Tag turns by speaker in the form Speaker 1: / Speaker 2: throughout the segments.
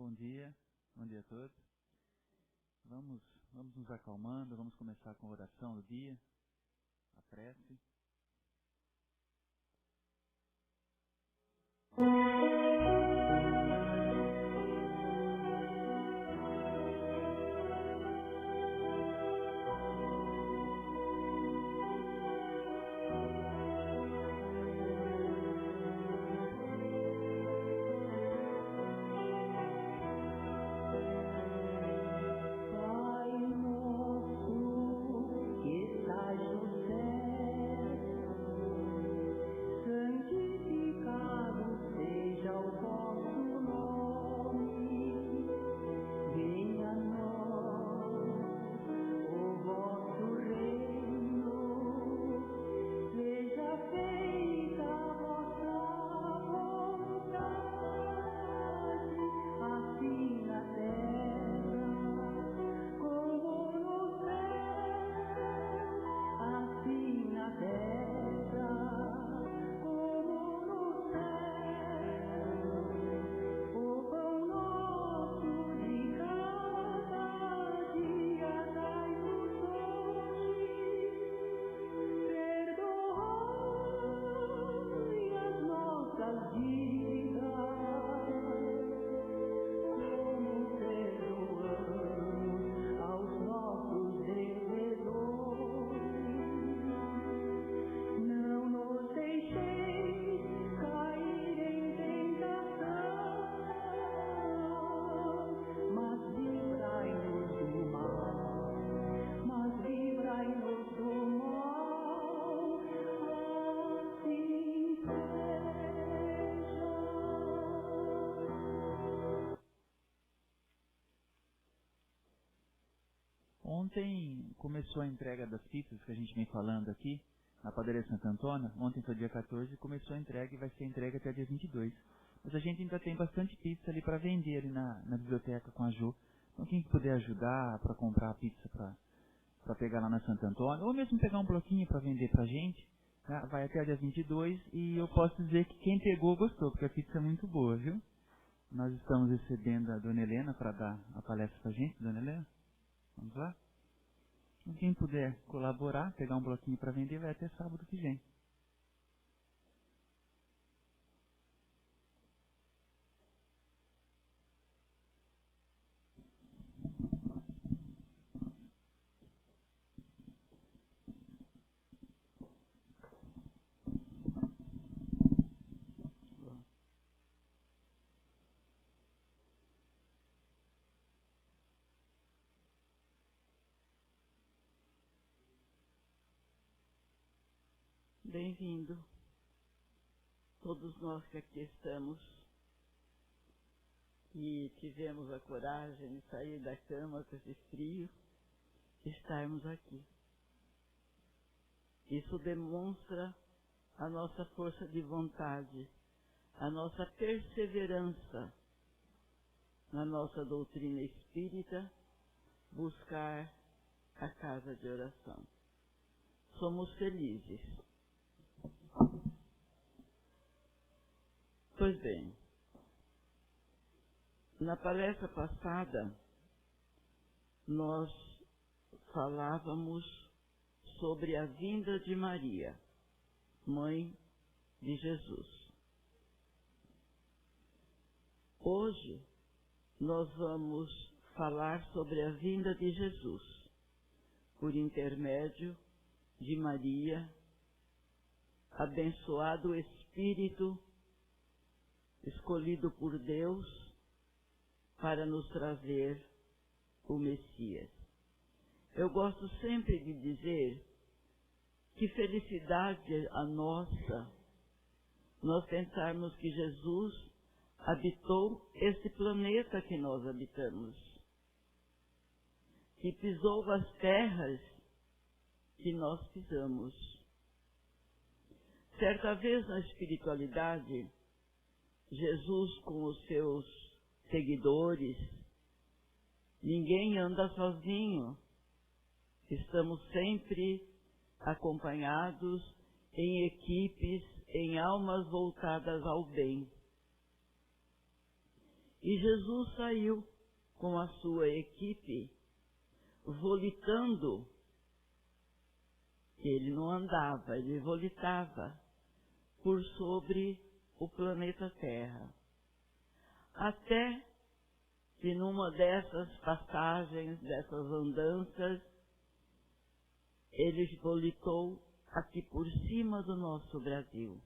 Speaker 1: Bom dia a todos. Vamos nos acalmando, vamos começar com a oração do dia, a prece. Ontem começou a entrega das pizzas que a gente vem falando aqui, na padaria Santo Antônio. Ontem foi dia 14, começou a entrega e vai ser entregue até dia 22. Mas a gente ainda tem bastante pizza ali para vender ali na biblioteca com a Ju. Então quem puder ajudar para comprar a pizza para pegar lá na Santo Antônio, ou mesmo pegar um bloquinho para vender pra gente, tá? Vai até dia 22 e eu posso dizer que quem pegou gostou, porque a pizza é muito boa, viu? Nós estamos recebendo a Dona Helena para dar a palestra pra gente. Dona Helena, vamos lá? Quem puder colaborar, pegar um bloquinho para vender, vai até sábado que vem.
Speaker 2: Bem-vindo, todos nós que aqui estamos, que tivemos a coragem de sair da cama com esse frio, estarmos aqui. Isso demonstra a nossa força de vontade, a nossa perseverança na nossa doutrina espírita, buscar a casa de oração. Somos felizes. Pois bem, na palestra passada, nós falávamos sobre a vinda de Maria, mãe de Jesus. Hoje, nós vamos falar sobre a vinda de Jesus, por intermédio de Maria, abençoado Espírito, escolhido por Deus para nos trazer o Messias. Eu gosto sempre de dizer que felicidade a nossa, nós pensarmos que Jesus habitou esse planeta que nós habitamos, que pisou as terras que nós pisamos. Certa vez na espiritualidade, Jesus com os seus seguidores, ninguém anda sozinho, estamos sempre acompanhados em equipes, em almas voltadas ao bem. E Jesus saiu com a sua equipe, volitando. Ele não andava, ele volitava por sobre o planeta Terra. Até que numa dessas passagens, dessas andanças, ele volitou aqui por cima do nosso Brasil.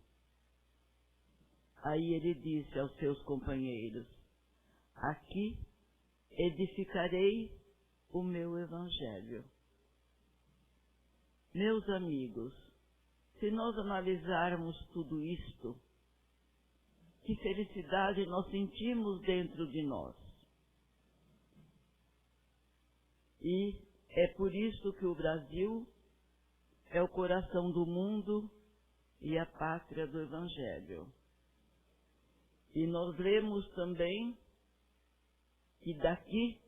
Speaker 2: Aí ele disse aos seus companheiros: aqui edificarei o meu evangelho. Meus amigos, se nós analisarmos tudo isto, que felicidade nós sentimos dentro de nós. E é por isso que o Brasil é o coração do mundo e a pátria do Evangelho. E nós lemos também que daqui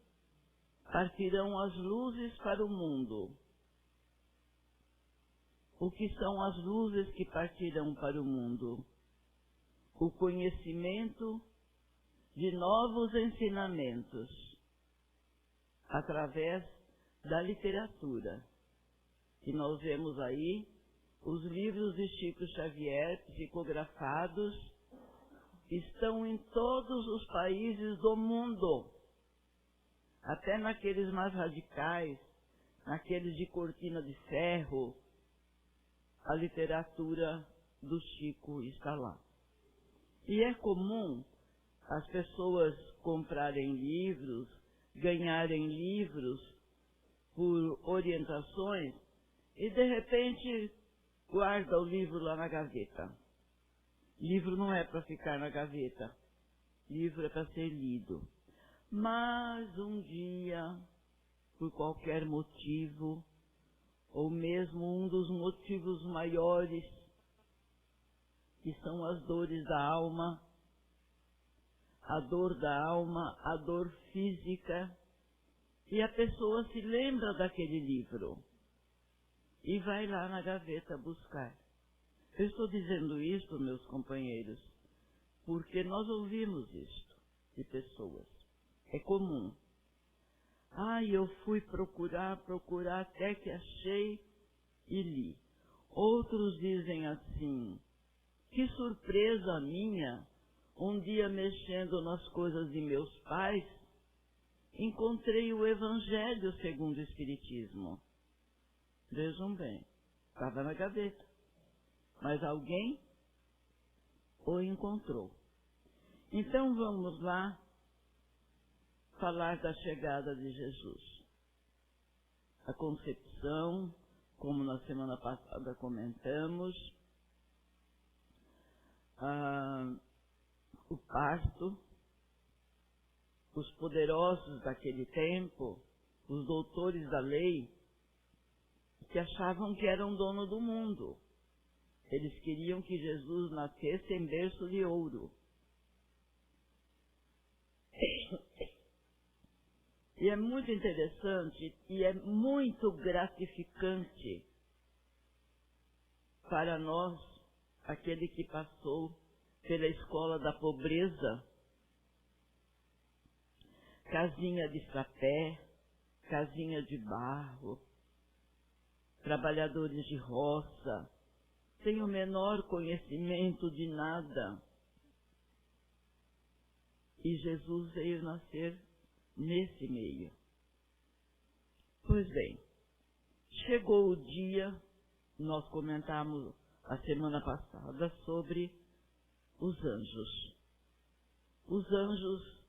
Speaker 2: partirão as luzes para o mundo. O que são as luzes que partirão para o mundo? O conhecimento de novos ensinamentos através da literatura. E nós vemos aí os livros de Chico Xavier, psicografados, estão em todos os países do mundo. Até naqueles mais radicais, naqueles de cortina de ferro, a literatura do Chico está lá. E é comum as pessoas comprarem livros, ganharem livros por orientações e de repente guarda o livro lá na gaveta. Livro não é para ficar na gaveta, livro é para ser lido. Mas um dia, por qualquer motivo, ou mesmo um dos motivos maiores, que são as dores da alma, a dor da alma, a dor física, e a pessoa se lembra daquele livro e vai lá na gaveta buscar. Eu estou dizendo isto, meus companheiros, porque nós ouvimos isto de pessoas. É comum. Eu fui procurar até que achei e li. Outros dizem assim: que surpresa minha, um dia mexendo nas coisas de meus pais, encontrei o Evangelho segundo o Espiritismo. Vejam bem, estava na gaveta, mas alguém o encontrou. Então vamos lá falar da chegada de Jesus. A concepção, como na semana passada comentamos, o parto, os poderosos daquele tempo, os doutores da lei, que achavam que eram dono do mundo. Eles queriam que Jesus nascesse em berço de ouro. E é muito interessante e é muito gratificante para nós, aquele que passou pela escola da pobreza, casinha de sapé, casinha de barro, trabalhadores de roça, sem o menor conhecimento de nada. E Jesus veio nascer nesse meio. Pois bem, chegou o dia, nós comentamos a semana passada sobre os anjos. Os anjos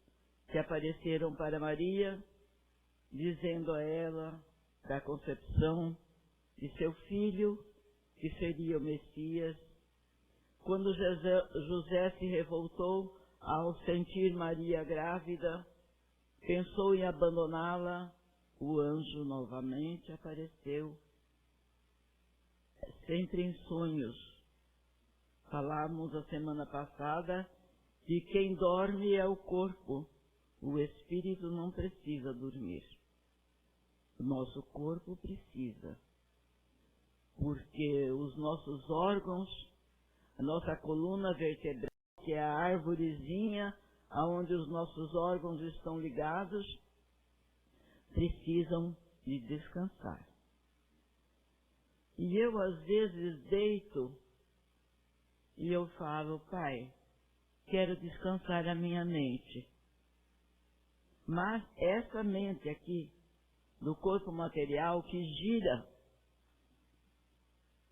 Speaker 2: que apareceram para Maria, dizendo a ela da concepção de seu filho, que seria o Messias. Quando José se revoltou ao sentir Maria grávida, pensou em abandoná-la, o anjo novamente apareceu, sempre em sonhos. Falamos a semana passada que quem dorme é o corpo, o espírito não precisa dormir. O nosso corpo precisa, porque os nossos órgãos, a nossa coluna vertebral, que é a árvorezinha aonde os nossos órgãos estão ligados, precisam de descansar. E eu, às vezes, deito e eu falo, Pai, quero descansar a minha mente. Mas essa mente aqui, do corpo material, que gira,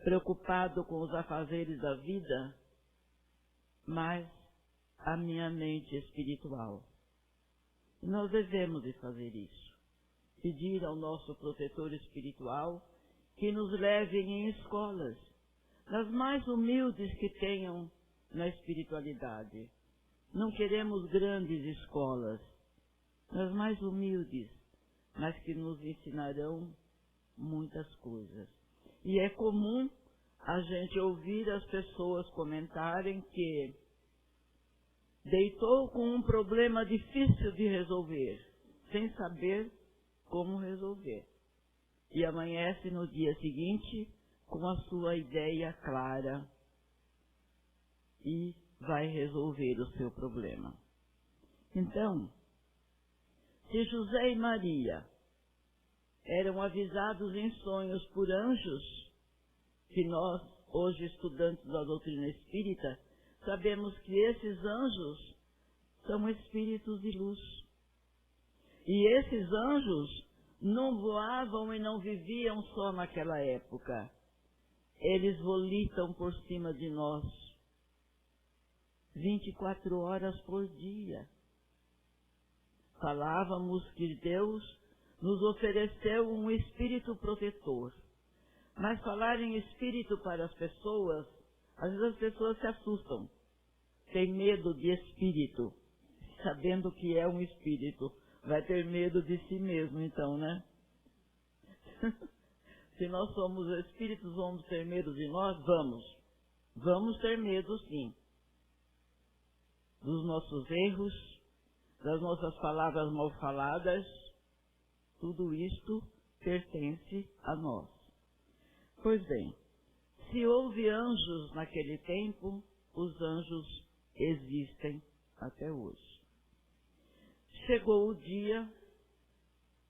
Speaker 2: preocupado com os afazeres da vida, mas a minha mente espiritual. E nós devemos de fazer isso. Pedir ao nosso protetor espiritual que nos leve em escolas, das mais humildes que tenham na espiritualidade. Não queremos grandes escolas, das mais humildes, mas que nos ensinarão muitas coisas. E é comum a gente ouvir as pessoas comentarem que deitou com um problema difícil de resolver, sem saber como resolver. E amanhece no dia seguinte com a sua ideia clara e vai resolver o seu problema. Então, se José e Maria eram avisados em sonhos por anjos, que nós, hoje estudantes da doutrina espírita, sabemos que esses anjos são espíritos de luz. E esses anjos não voavam e não viviam só naquela época. Eles volitam por cima de nós 24 horas por dia. Falávamos que Deus nos ofereceu um espírito protetor. Mas falar em espírito para as pessoas, às vezes as pessoas se assustam. Tem medo de espírito, sabendo que é um espírito. Vai ter medo de si mesmo, então, né? Se nós somos espíritos, vamos ter medo de nós? Vamos. Vamos ter medo, sim. Dos nossos erros, das nossas palavras mal faladas, tudo isto pertence a nós. Pois bem, se houve anjos naquele tempo, os anjos existem até hoje. Chegou o dia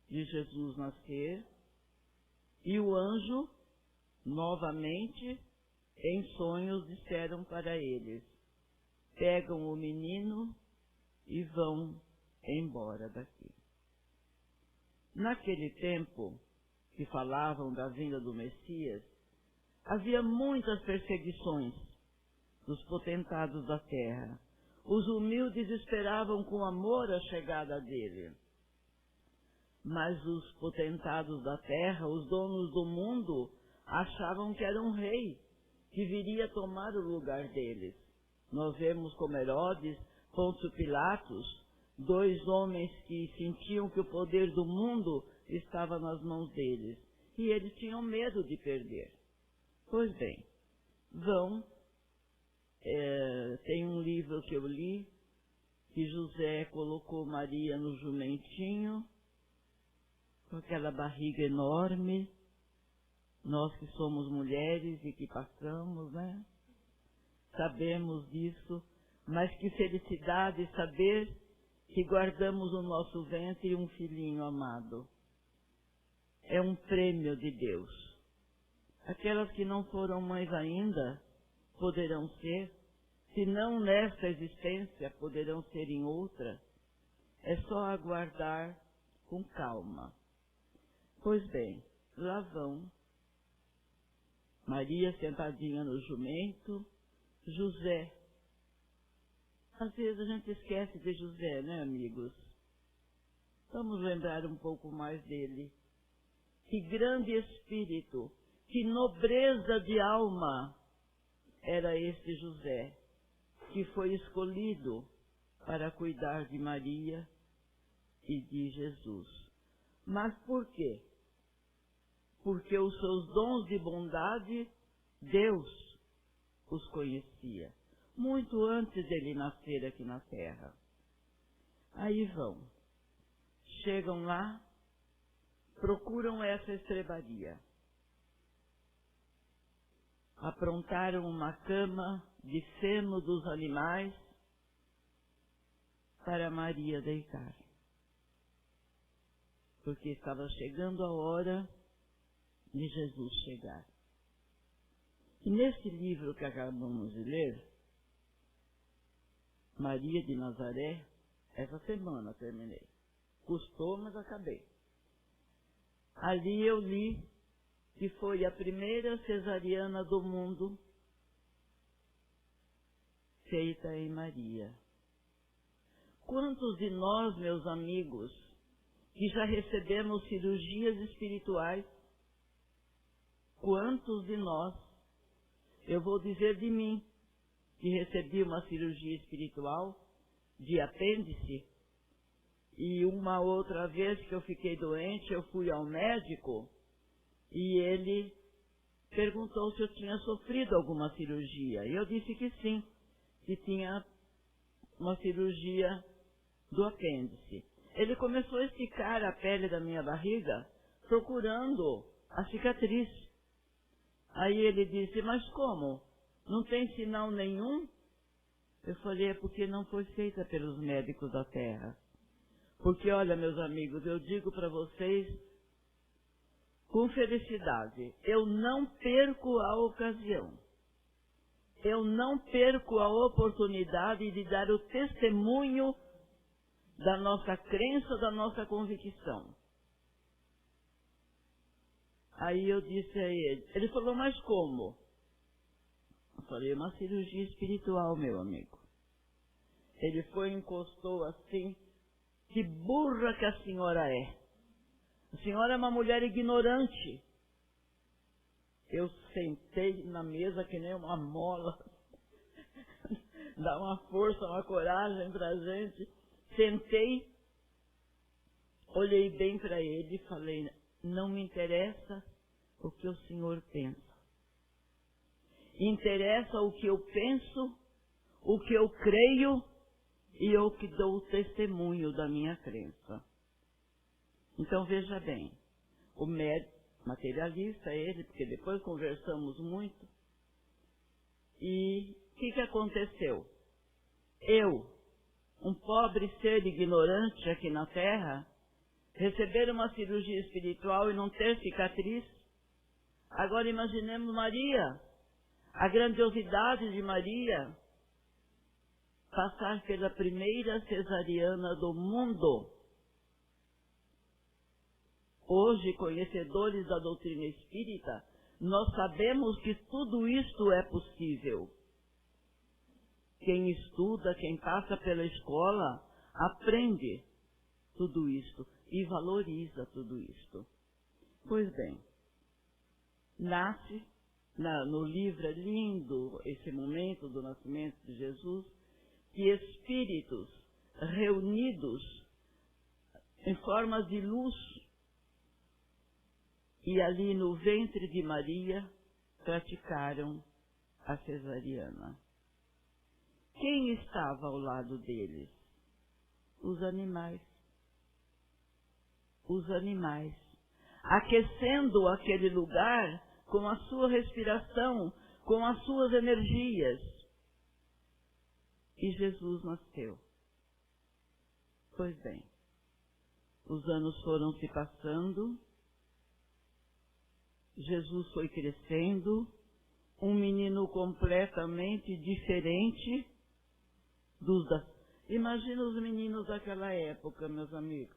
Speaker 2: de Jesus nascer e o anjo, novamente, em sonhos, disseram para eles, pegam o menino e vão embora daqui. Naquele tempo, que falavam da vinda do Messias, havia muitas perseguições dos potentados da terra. Os humildes esperavam com amor a chegada dele. Mas os potentados da terra, os donos do mundo, achavam que era um rei que viria tomar o lugar deles. Nós vemos como Herodes, Pôncio Pilatos, dois homens que sentiam que o poder do mundo estava nas mãos deles. E eles tinham medo de perder. Pois bem, tem um livro que eu li, que José colocou Maria no jumentinho, com aquela barriga enorme, nós que somos mulheres e que passamos, né? Sabemos disso, mas que felicidade saber que guardamos no nosso ventre um filhinho amado. É um prêmio de Deus. Aquelas que não foram mães ainda, poderão ser, se não nesta existência, poderão ser em outra. É só aguardar com calma. Pois bem, lá vão Maria sentadinha no jumento, José. Às vezes a gente esquece de José, né, amigos? Vamos lembrar um pouco mais dele. Que grande espírito, que nobreza de alma era este José, que foi escolhido para cuidar de Maria e de Jesus. Mas por quê? Porque os seus dons de bondade, Deus os conhecia, muito antes dele nascer aqui na terra. Aí vão, chegam lá, procuram essa estrebaria. Aprontaram uma cama de feno dos animais, para Maria deitar, porque estava chegando a hora de Jesus chegar. E nesse livro que acabamos de ler, Maria de Nazaré, essa semana terminei. Custou, mas acabei. Ali eu li que foi a primeira cesariana do mundo feita em Maria. Quantos de nós, meus amigos, que já recebemos cirurgias espirituais, quantos de nós, eu vou dizer de mim, que recebi uma cirurgia espiritual de apêndice, e uma outra vez que eu fiquei doente, eu fui ao médico e ele perguntou se eu tinha sofrido alguma cirurgia. E eu disse que sim, que tinha uma cirurgia do apêndice. Ele começou a esticar a pele da minha barriga, procurando a cicatriz. Aí ele disse, mas como? Não tem sinal nenhum? Eu falei, é porque não foi feita pelos médicos da terra. Porque, olha, meus amigos, eu digo para vocês, com felicidade, eu não perco a ocasião. Eu não perco a oportunidade de dar o testemunho da nossa crença, da nossa convicção. Aí eu disse a ele falou, mas como? Eu falei, uma cirurgia espiritual, meu amigo. Ele foi e encostou assim, que burra que a senhora é. A senhora é uma mulher ignorante. Eu sentei na mesa que nem uma mola. Dá uma força, uma coragem pra gente. Sentei, olhei bem para ele e falei, não me interessa o que o senhor pensa. Interessa o que eu penso, o que eu creio e eu que dou o testemunho da minha crença. Então veja bem, o médico, materialista ele, porque depois conversamos muito, e o que aconteceu? Eu, um pobre ser ignorante aqui na Terra, receber uma cirurgia espiritual e não ter cicatriz? Agora imaginemos Maria, a grandiosidade de Maria, passar pela primeira cesariana do mundo. Hoje, conhecedores da doutrina espírita, nós sabemos que tudo isto é possível. Quem estuda, quem passa pela escola, aprende tudo isto e valoriza tudo isto. Pois bem, nasce, no livro é lindo esse momento do nascimento de Jesus, que espíritos reunidos em forma de luz e ali no ventre de Maria praticaram a cesariana. Quem estava ao lado deles? Os animais. Os animais. Aquecendo aquele lugar com a sua respiração, com as suas energias. E Jesus nasceu. Pois bem, os anos foram se passando, Jesus foi crescendo, um menino completamente diferente dos da... Imagina os meninos daquela época, meus amigos.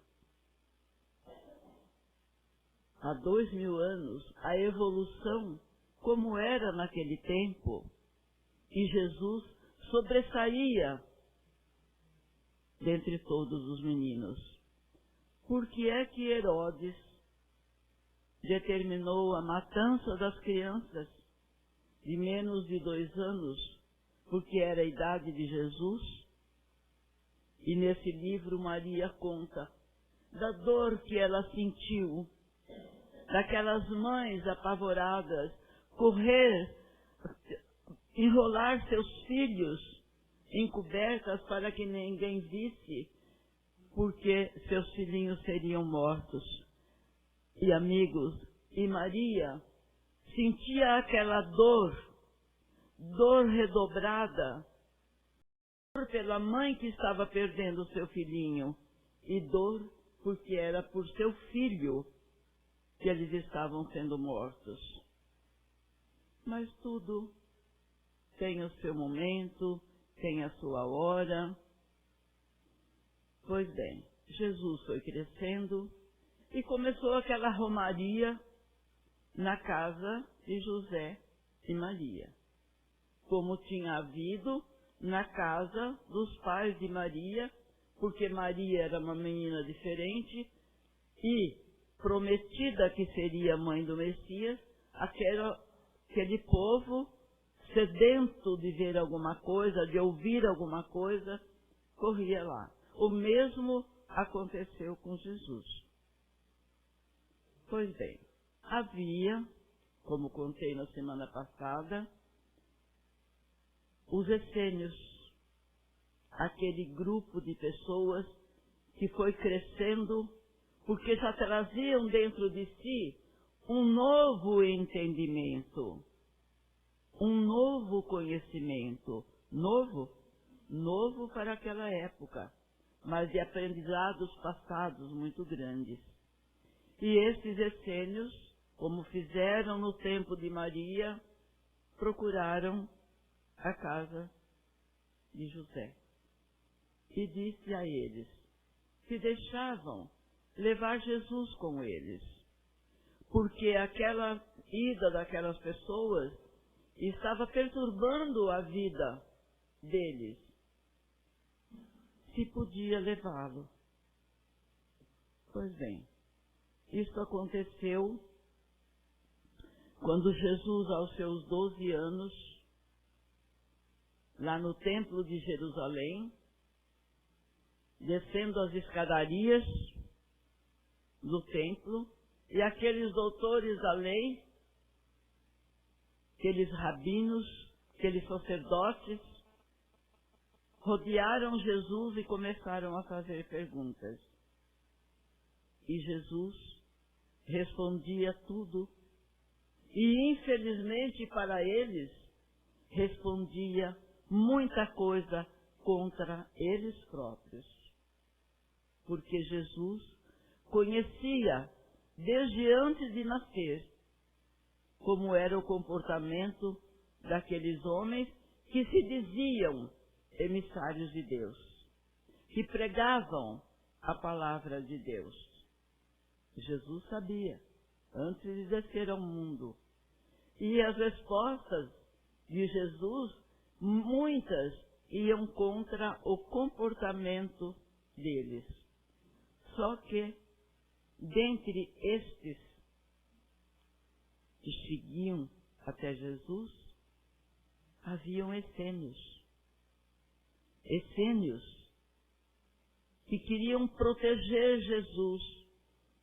Speaker 2: Há 2000 anos, a evolução, como era naquele tempo, e Jesus sobressaía dentre todos os meninos. Por que é que Herodes determinou a matança das crianças de menos de 2 anos, porque era a idade de Jesus? E nesse livro Maria conta da dor que ela sentiu, daquelas mães apavoradas, correr, enrolar seus filhos em cobertas para que ninguém visse, porque seus filhinhos seriam mortos. E amigos, e Maria sentia aquela dor redobrada, pela mãe que estava perdendo o seu filhinho, e dor porque era por seu filho que eles estavam sendo mortos. Mas tudo tem o seu momento, tem a sua hora. Pois bem, Jesus foi crescendo e começou aquela romaria na casa de José e Maria, como tinha havido na casa dos pais de Maria, porque Maria era uma menina diferente e prometida que seria mãe do Messias, aquele povo sedento de ver alguma coisa, de ouvir alguma coisa, corria lá. O mesmo aconteceu com Jesus. Pois bem, havia, como contei na semana passada, os essênios, aquele grupo de pessoas que foi crescendo, porque já traziam dentro de si um novo entendimento, um novo conhecimento, novo para aquela época, mas de aprendizados passados muito grandes. E esses essênios, como fizeram no tempo de Maria, procuraram a casa de José. E disse a eles que deixavam levar Jesus com eles, porque aquela ida daquelas pessoas estava perturbando a vida deles. Se podia levá-lo. Pois bem, isso aconteceu quando Jesus, aos seus 12 anos, lá no templo de Jerusalém, descendo as escadarias do templo, e aqueles doutores da lei, aqueles rabinos, aqueles sacerdotes, rodearam Jesus e começaram a fazer perguntas. E Jesus respondia tudo. E, infelizmente para eles, respondia muita coisa contra eles próprios. Porque Jesus conhecia, desde antes de nascer, como era o comportamento daqueles homens que se diziam emissários de Deus, que pregavam a palavra de Deus. Jesus sabia, antes de descer ao mundo. E as respostas de Jesus, muitas iam contra o comportamento deles. Só que, dentre estes que seguiam até Jesus, haviam essênios. Essênios que queriam proteger Jesus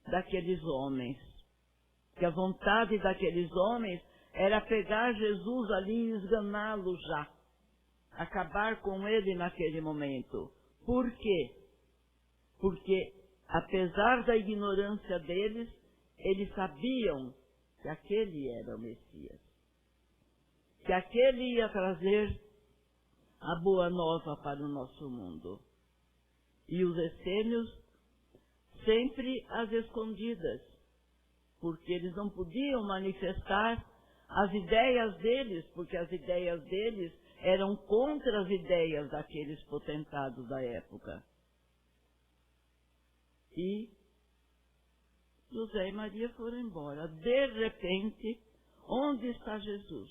Speaker 2: daqueles homens. Que a vontade daqueles homens era pegar Jesus ali e esganá-lo já. Acabar com ele naquele momento. Por quê? Porque, apesar da ignorância deles, eles sabiam que aquele era o Messias. Que aquele ia trazer a boa nova para o nosso mundo. E os essênios sempre às escondidas, porque eles não podiam manifestar as ideias deles, porque as ideias deles eram contra as ideias daqueles potentados da época. E José e Maria foram embora. De repente, onde está Jesus?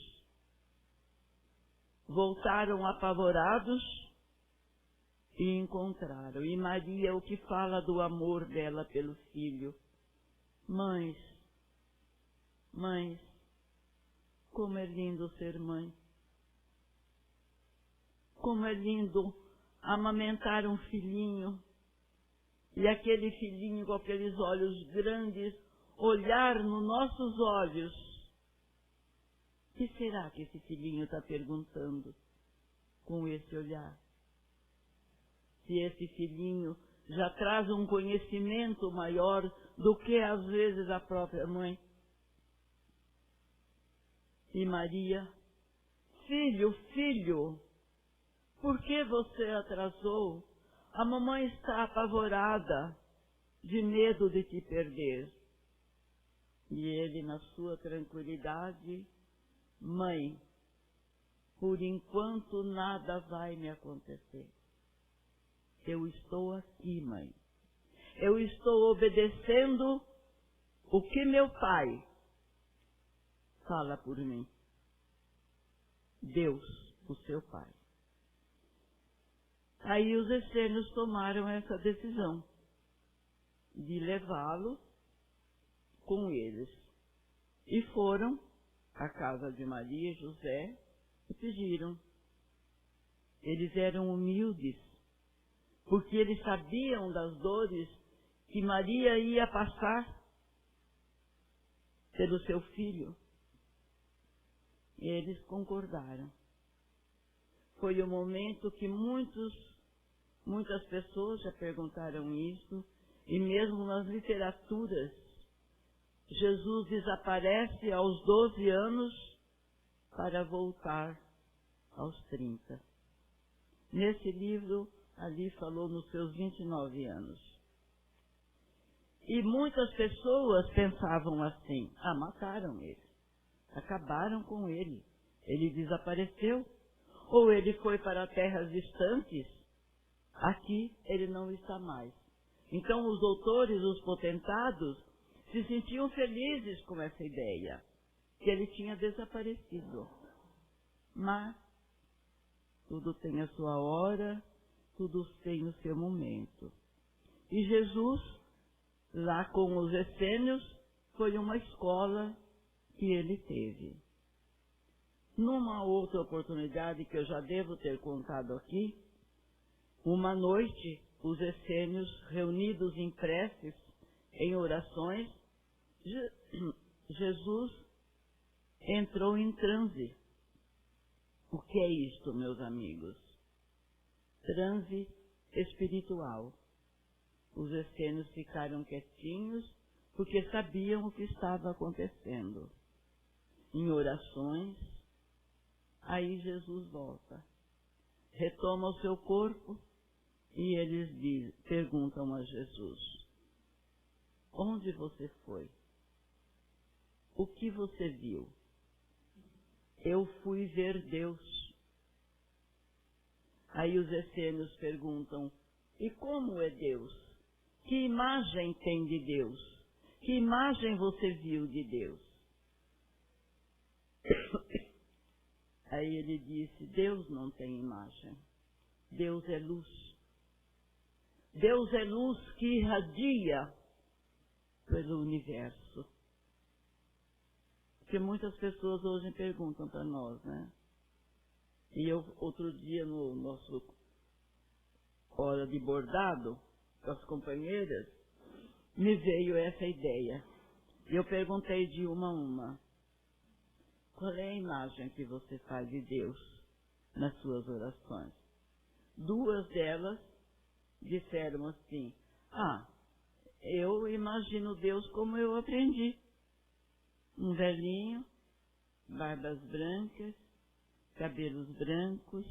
Speaker 2: Voltaram apavorados e encontraram. E Maria, o que fala do amor dela pelo filho. Mães, como é lindo ser mãe. Como é lindo amamentar um filhinho. E aquele filhinho com aqueles olhos grandes, olhar nos nossos olhos. O que será que esse filhinho está perguntando com esse olhar? Se esse filhinho já traz um conhecimento maior do que às vezes a própria mãe. E Maria, filho, Por que você atrasou? A mamãe está apavorada, de medo de te perder. E ele, na sua tranquilidade, mãe, por enquanto nada vai me acontecer. Eu estou aqui, mãe. Eu estou obedecendo o que meu pai fala por mim. Deus, o seu pai. Aí os essênios tomaram essa decisão de levá-lo com eles. E foram à casa de Maria e José e pediram. Eles eram humildes, porque eles sabiam das dores que Maria ia passar pelo seu filho. E eles concordaram. Foi o momento que muitas pessoas já perguntaram isso, e mesmo nas literaturas, Jesus desaparece aos 12 anos para voltar aos 30. Nesse livro, ali falou nos seus 29 anos. E muitas pessoas pensavam assim, mataram ele, acabaram com ele, ele desapareceu, ou ele foi para terras distantes, aqui ele não está mais. Então os doutores, os potentados, se sentiam felizes com essa ideia, que ele tinha desaparecido. Mas tudo tem a sua hora, tudo tem o seu momento. E Jesus, lá com os essênios, foi uma escola que ele teve. Numa outra oportunidade que eu já devo ter contado aqui, uma noite, os essênios, reunidos em preces, em orações, Jesus entrou em transe. O que é isto, meus amigos? Transe espiritual. Os essênios ficaram quietinhos porque sabiam o que estava acontecendo. Em orações, aí Jesus volta, retoma o seu corpo e eles perguntam a Jesus: onde você foi? O que você viu? Eu fui ver Deus. Aí os essênios perguntam: e como é Deus? Que imagem tem de Deus? Que imagem você viu de Deus? Aí ele disse: Deus não tem imagem. Deus é luz. Deus é luz que irradia pelo universo. Porque muitas pessoas hoje perguntam para nós, né? E eu, outro dia, no nosso hora de bordado, com as companheiras, me veio essa ideia. E eu perguntei de uma a uma: qual é a imagem que você faz de Deus nas suas orações? Duas delas disseram assim: eu imagino Deus como eu aprendi. Um velhinho, barbas brancas, cabelos brancos.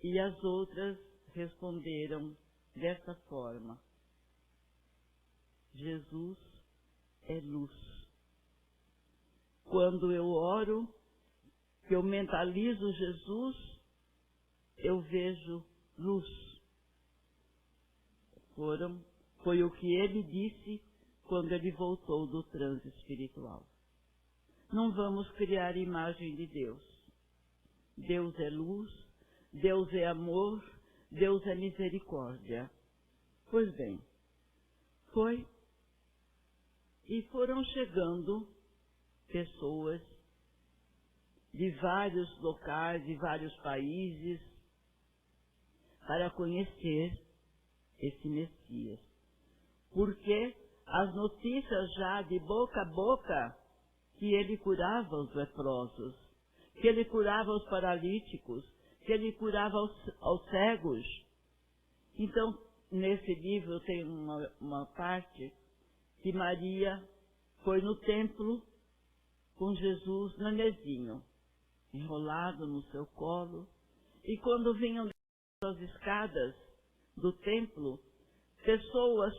Speaker 2: E as outras responderam dessa forma: Jesus é luz. Quando eu oro, que eu mentalizo Jesus, eu vejo luz. Foi o que ele disse quando ele voltou do transe espiritual. Não vamos criar imagem de Deus. Deus é luz, Deus é amor, Deus é misericórdia. Pois bem, e foram chegando pessoas de vários locais, de vários países, para conhecer esse Messias. Porque as notícias já de boca a boca que ele curava os leprosos, que ele curava os paralíticos, que ele curava aos cegos. Então, nesse livro tem uma parte que Maria foi no templo com Jesus, nenezinho, enrolado no seu colo, E quando vinham das escadas do templo, pessoas,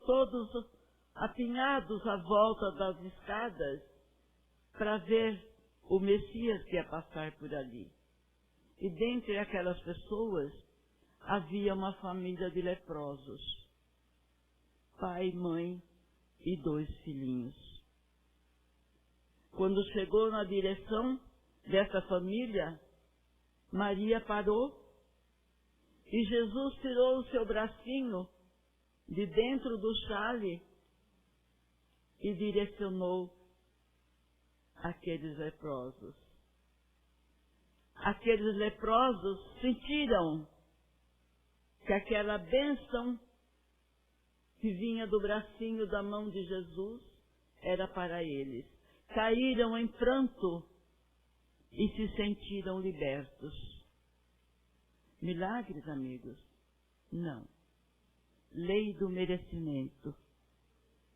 Speaker 2: todos apinhados à volta das escadas, para ver o Messias que ia passar por ali. E dentre aquelas pessoas, havia uma família de leprosos. Pai, mãe e 2 filhinhos. Quando chegou na direção dessa família, Maria parou e Jesus tirou o seu bracinho de dentro do xale e direcionou aqueles leprosos. Aqueles leprosos sentiram que aquela bênção que vinha do bracinho da mão de Jesus era para eles. Caíram em pranto e se sentiram libertos. Milagres, amigos? Não. Lei do merecimento.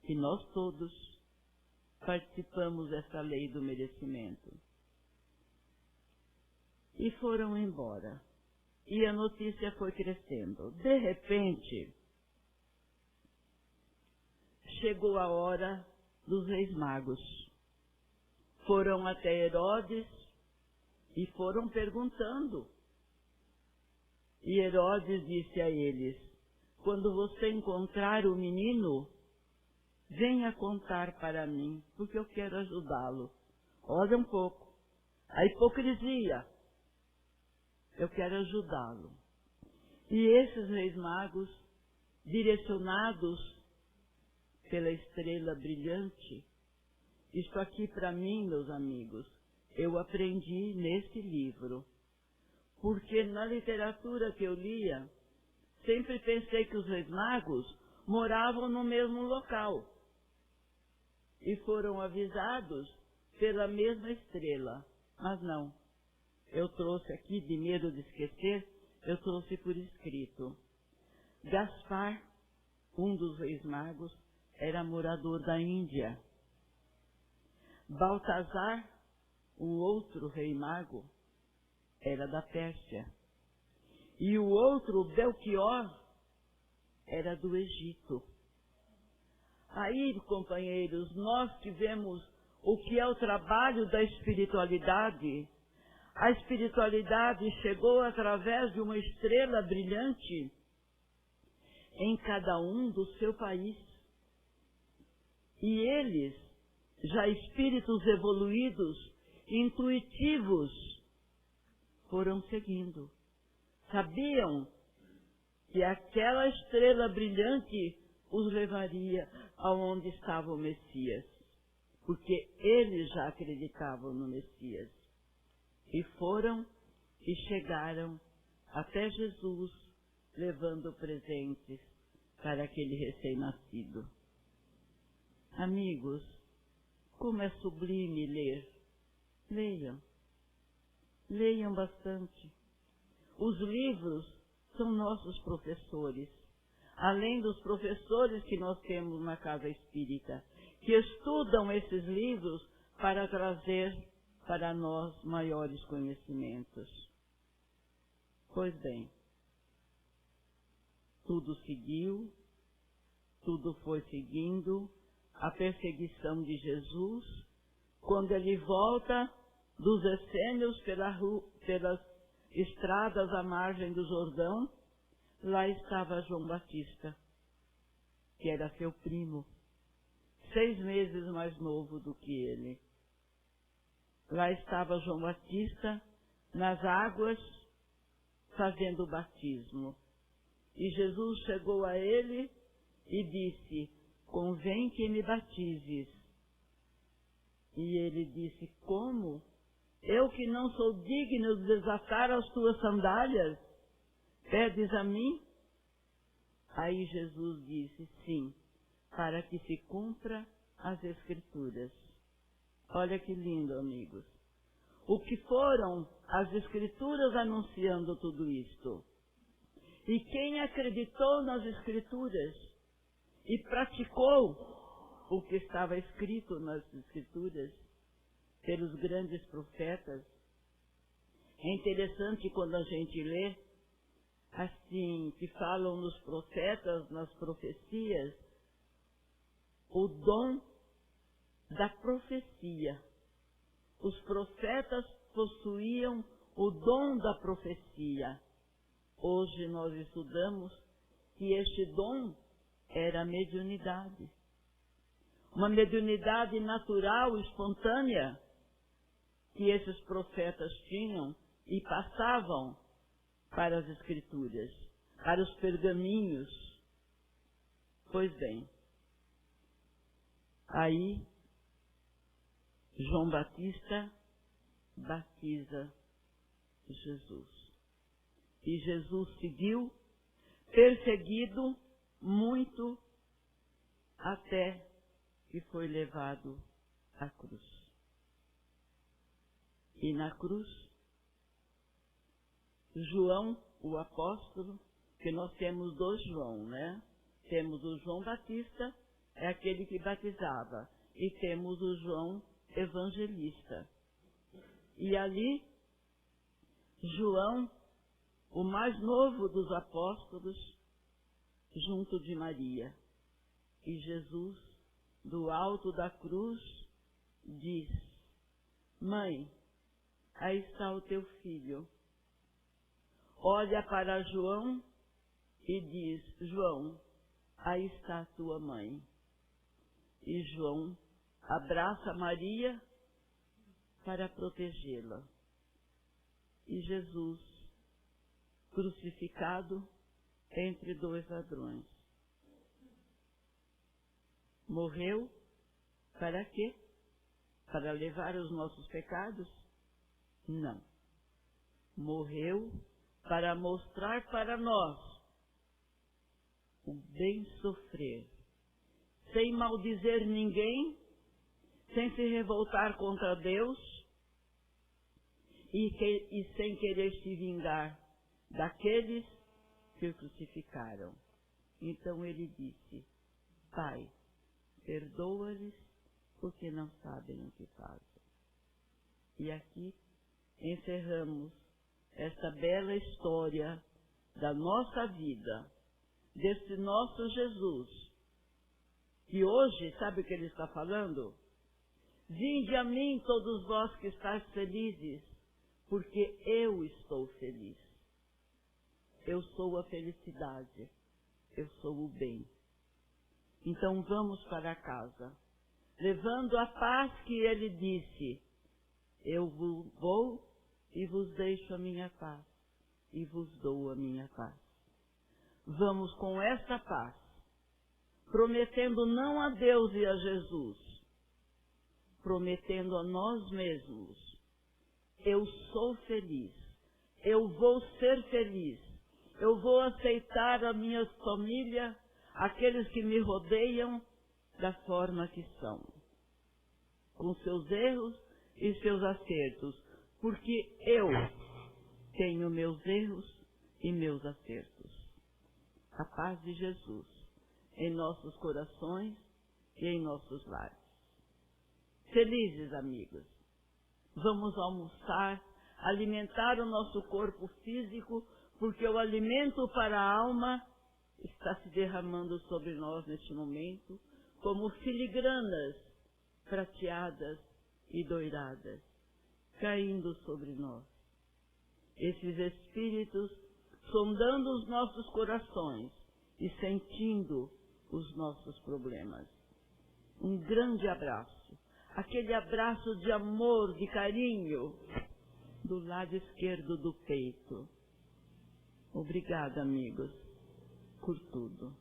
Speaker 2: E nós todos participamos dessa lei do merecimento. E foram embora. E a notícia foi crescendo. De repente, chegou a hora dos reis magos. Foram até Herodes e foram perguntando. E Herodes disse a eles: quando você encontrar o menino, venha contar para mim, porque eu quero ajudá-lo. Olha um pouco. A hipocrisia. Eu quero ajudá-lo. E esses reis magos, direcionados pela estrela brilhante, isso aqui para mim, meus amigos, eu aprendi nesse livro. Porque na literatura que eu lia, sempre pensei que os reis magos moravam no mesmo local. E foram avisados pela mesma estrela. Mas não. Eu trouxe aqui, de medo de esquecer, eu trouxe por escrito. Gaspar, um dos reis magos, era morador da Índia. Baltazar, um outro rei mago, era da Pérsia. E o outro, Belchior, era do Egito. Aí, companheiros, nós tivemos o que é o trabalho da espiritualidade. A espiritualidade chegou através de uma estrela brilhante em cada um do seu país. E eles, já espíritos evoluídos, intuitivos, foram seguindo. Sabiam que aquela estrela brilhante os levaria aonde estava o Messias, porque eles já acreditavam no Messias. E foram e chegaram até Jesus, levando presentes para aquele recém-nascido. Amigos, como é sublime ler. Leiam. Leiam bastante. Os livros são nossos professores. Além dos professores que nós temos na Casa Espírita, que estudam esses livros para trazer para nós maiores conhecimentos. Pois bem, tudo seguiu, tudo foi seguindo a perseguição de Jesus, quando ele volta dos essênios pelas estradas à margem do Jordão, lá estava João Batista, que era seu primo, 6 meses mais novo do que ele. Lá estava João Batista, nas águas, fazendo o batismo. E Jesus chegou a ele e disse: convém que me batizes. E ele disse: como? Eu que não sou digno de desatar as tuas sandálias, pedes a mim? Aí Jesus disse: sim, para que se cumpra as Escrituras. Olha que lindo, amigos. O que foram as Escrituras anunciando tudo isto? E quem acreditou nas Escrituras e praticou o que estava escrito nas Escrituras pelos grandes profetas, É interessante quando a gente lê, assim, que falam nos profetas, nas profecias, o dom da profecia. Os profetas possuíam o dom da profecia. Hoje nós estudamos que este dom era a mediunidade. Uma mediunidade natural, espontânea, que esses profetas tinham e passavam para as Escrituras, para os pergaminhos. Pois bem, aí João Batista batiza Jesus. E Jesus seguiu, perseguido muito, até que foi levado à cruz. E na cruz, João, o apóstolo, que nós temos dois João, né? Temos o João Batista, é aquele que batizava, e temos o João evangelista. E ali, João, o mais novo dos apóstolos, junto de Maria. E Jesus, do alto da cruz, diz: Mãe, aí está o teu filho. Olha para João e diz: João, aí está a tua mãe. E João abraça Maria para protegê-la. E Jesus, crucificado entre dois ladrões, morreu para quê? Para levar os nossos pecados? Não. Morreu para mostrar para nós o bem sofrer, sem maldizer ninguém, sem se revoltar contra Deus e sem querer se vingar daqueles que o crucificaram. Então ele disse: Pai, perdoa-lhes, porque não sabem o que fazem. E aqui encerramos esta bela história da nossa vida, desse nosso Jesus, que hoje, sabe o que ele está falando? Vinde a mim, todos vós que estáis felizes, porque eu estou feliz. Eu sou a felicidade, eu sou o bem. Então vamos para casa, levando a paz que ele disse: eu vou e vos deixo a minha paz, e vos dou a minha paz. Vamos com esta paz, prometendo não a Deus e a Jesus, prometendo a nós mesmos: eu sou feliz, eu vou ser feliz, eu vou aceitar a minha família, aqueles que me rodeiam, da forma que são, com seus erros e seus acertos, porque eu tenho meus erros e meus acertos. A paz de Jesus em nossos corações e em nossos lares. Felizes, amigos. Vamos almoçar, alimentar o nosso corpo físico, porque o alimento para a alma está se derramando sobre nós neste momento, como filigranas prateadas e doiradas, caindo sobre nós. Esses espíritos sondando os nossos corações e sentindo os nossos problemas. Um grande abraço, aquele abraço de amor, de carinho, do lado esquerdo do peito. Obrigada, amigos, por tudo.